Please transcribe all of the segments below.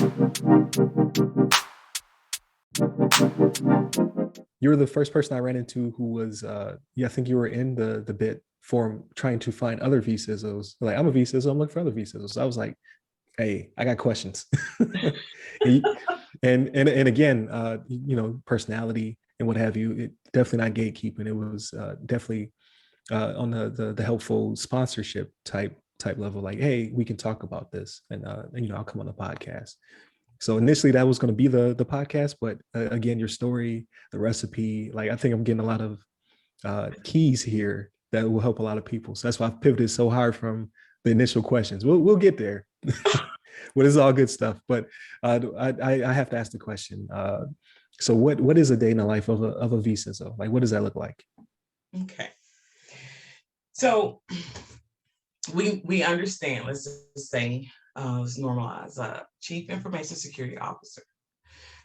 You were the first person I ran into who was, yeah, I think you were in the bit for trying to find other vCISOs. Like, I'm a vCISO, I'm looking for other vCISOs. So I was like, hey, I got questions. And again, personality and what have you, it definitely not gatekeeping. It was definitely on the helpful sponsorship type level. Like, hey, we can talk about this, and I'll come on the podcast. So initially that was going to be the podcast, but again, your story, the recipe, like I think I'm getting a lot of keys here that will help a lot of people. So that's why I've pivoted so hard from the initial questions. We'll get there. Well, this is all good stuff, but I have to ask the question. So what is a day in the life of a vCISO? Like, what does that look like? Okay. So we understand, let's just say, let's normalize Chief Information Security Officer.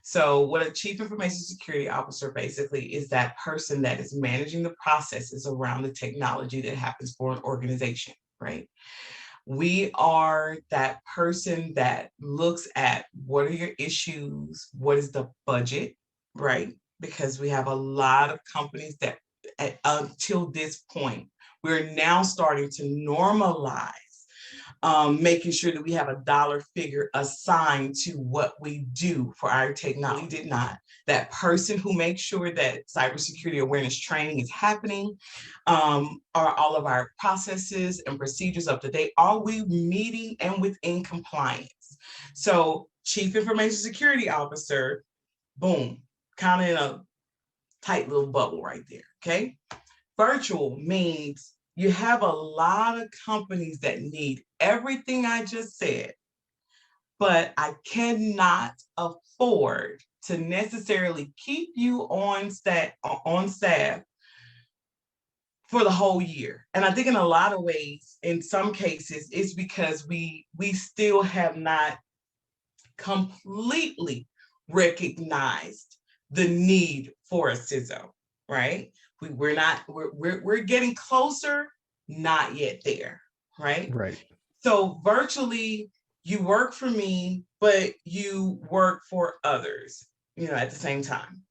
So what a Chief Information Security Officer basically is that person that is managing the processes around the technology that happens for an organization, right? We are that person that looks at what are your issues, what is the budget, right? Because we have a lot of companies that until this point, we're now starting to normalize making sure that we have a dollar figure assigned to what we do for our technology. We did not. That person who makes sure that cybersecurity awareness training is happening, are all of our processes and procedures up to date? Are we meeting and within compliance? So Chief Information Security Officer, boom, kind of in a tight little bubble right there, okay? Virtual means you have a lot of companies that need everything I just said, but I cannot afford to necessarily keep you on staff for the whole year. And I think in a lot of ways, in some cases, it's because we still have not completely recognized the need for a CISO, right? We're getting closer, not yet there, right? Right. So virtually you work for me, but you work for others, at the same time.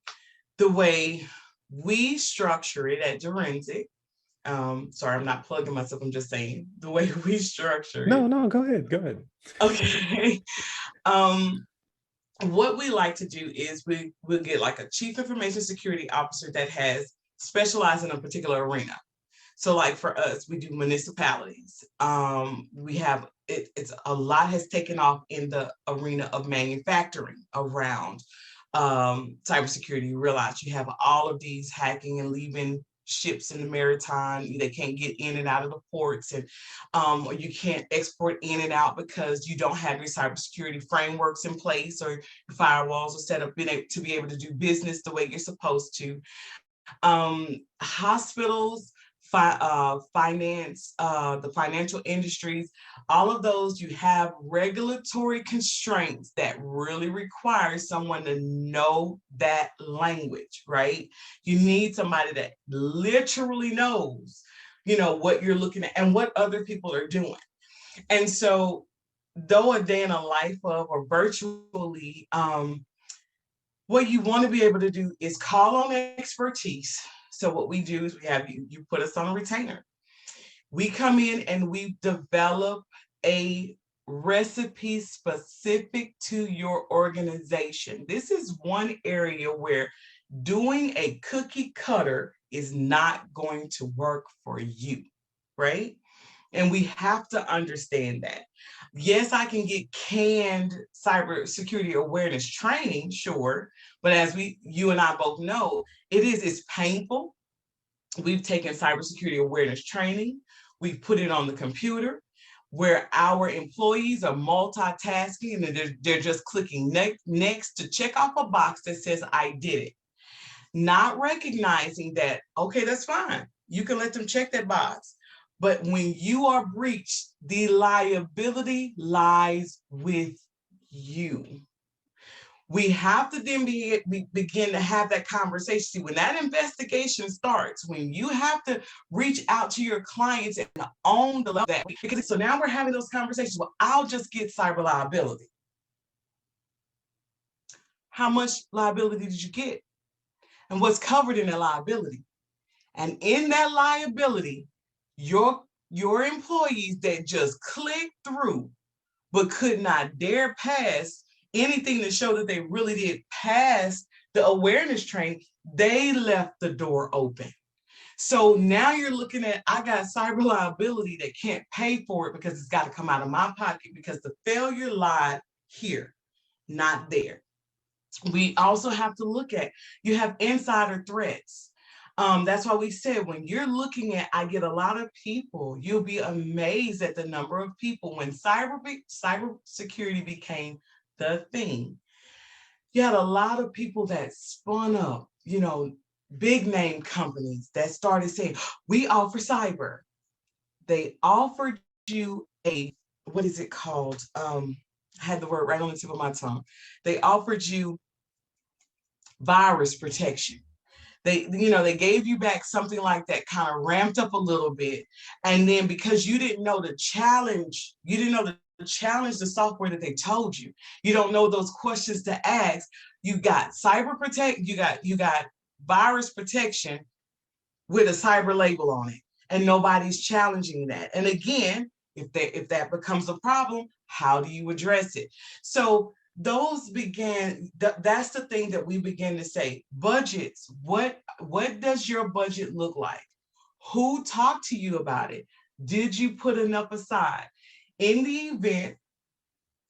The way we structure it at Direnzic, sorry, I'm not plugging myself, I'm just saying the way we structure it. No, go ahead. Okay. What we like to do is we'll get like a Chief Information Security Officer that has specialized in a particular arena. So like for us, we do municipalities. We have, it's a lot has taken off in the arena of manufacturing around cybersecurity. You realize you have all of these hacking and leaving ships in the maritime. They can't get in and out of the ports, and or you can't export in and out because you don't have your cybersecurity frameworks in place, or your firewalls are set up to be able to do business the way you're supposed to. Hospitals, finance, the financial industries, all of those, you have regulatory constraints that really require someone to know that language, right? You need somebody that literally knows, what you're looking at and what other people are doing. And so, though a day in a life of or virtually, what you want to be able to do is call on expertise. So what we do is we have you put us on a retainer. We come in and we develop a recipe specific to your organization. This is one area where doing a cookie cutter is not going to work for you, right? And we have to understand that. Yes, I can get canned cybersecurity awareness training, sure, but as you and I both know, it's painful. We've taken cybersecurity awareness training, we've put it on the computer where our employees are multitasking and they're just clicking next to check off a box that says, I did it. Not recognizing that, okay, that's fine. You can let them check that box. But when you are breached, the liability lies with you. We have to then begin to have that conversation. When that investigation starts, when you have to reach out to your clients and own the level that, because so now we're having those conversations. Well, I'll just get cyber liability. how much liability did you get? And what's covered in that liability? And in that liability, your employees that just clicked through but could not dare pass anything to show that they really did pass the awareness training, they left the door open. So now you're looking at, I got cyber liability that can't pay for it because it's got to come out of my pocket because the failure lied here, not there. We also have to look at, you have insider threats. That's why we said, when you're looking at, I get a lot of people, you'll be amazed at the number of people when cybersecurity became the thing. You had a lot of people that spun up, big name companies that started saying, we offer cyber. They offered you what is it called? I had the word right on the tip of my tongue. They offered you virus protection. They gave you back something like that, kind of ramped up a little bit. And then because you didn't know the challenge, the software that they told you. You don't know those questions to ask. You got cyber protect, you got virus protection with a cyber label on it. And nobody's challenging that. And again, if that becomes a problem, how do you address it? So those began, that's the thing that we begin to say. Budgets, what does your budget look like? Who talked to you about it? Did you put enough aside? In the event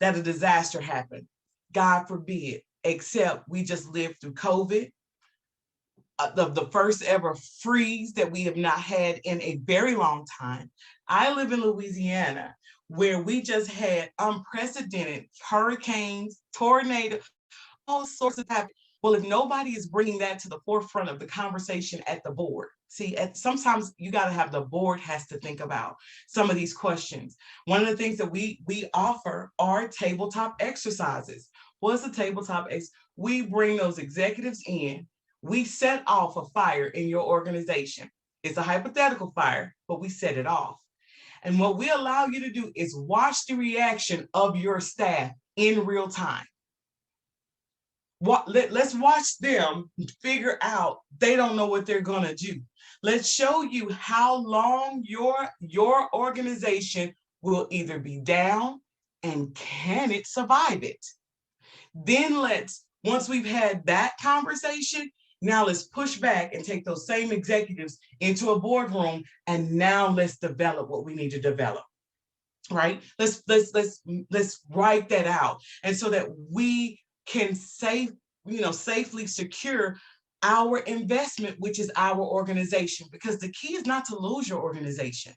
that a disaster happened, God forbid, except we just lived through COVID, the first ever freeze that we have not had in a very long time. I live in Louisiana, where we just had unprecedented hurricanes, tornadoes, all sorts of happening. Well, if nobody is bringing that to the forefront of the conversation at the board, sometimes you got to have the board has to think about some of these questions. One of the things that we offer are tabletop exercises. What's the tabletop exercise? We bring those executives in. We set off a fire in your organization. It's a hypothetical fire, but we set it off. And what we allow you to do is watch the reaction of your staff in real time. Let's watch them figure out they don't know what they're going to do. Let's show you how long your organization will either be down and can it survive it. Then once we've had that conversation, now let's push back and take those same executives into a boardroom, and now let's develop what we need to develop. Right? Let's write that out, and so that we can safely secure our investment, which is our organization. Because the key is not to lose your organization.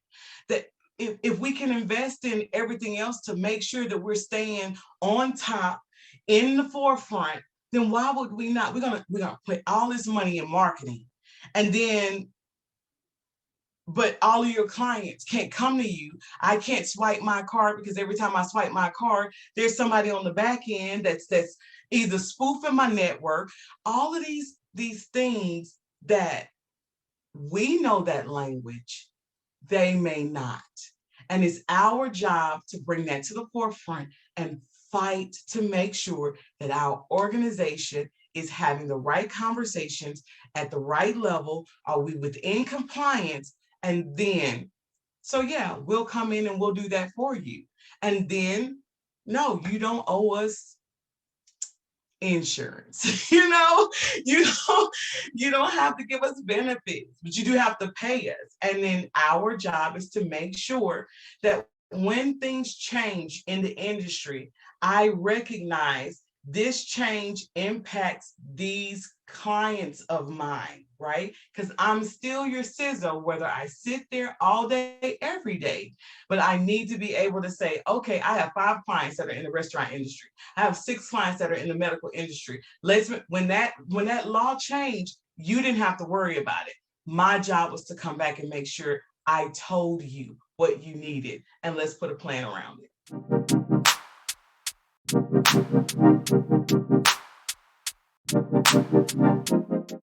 That if we can invest in everything else to make sure that we're staying on top, in the forefront, then why would we not? We're gonna put all this money in marketing, and then but all of your clients can't come to you. I can't swipe my card because every time I swipe my card, there's somebody on the back end that's either spoofing my network. All of these things that we know that language, they may not. And it's our job to bring that to the forefront and fight to make sure that our organization is having the right conversations at the right level. Are we within compliance? And then, so yeah, we'll come in and we'll do that for you. And then, no, you don't owe us insurance. you don't have to give us benefits, but you do have to pay us. And then our job is to make sure that when things change in the industry, I recognize this change impacts these clients of mine, right? Because I'm still your CISO, whether I sit there all day, every day. But I need to be able to say, okay, I have 5 clients that are in the restaurant industry. I have 6 clients that are in the medical industry. When that law changed, you didn't have to worry about it. My job was to come back and make sure I told you what you needed, and let's put a plan around it.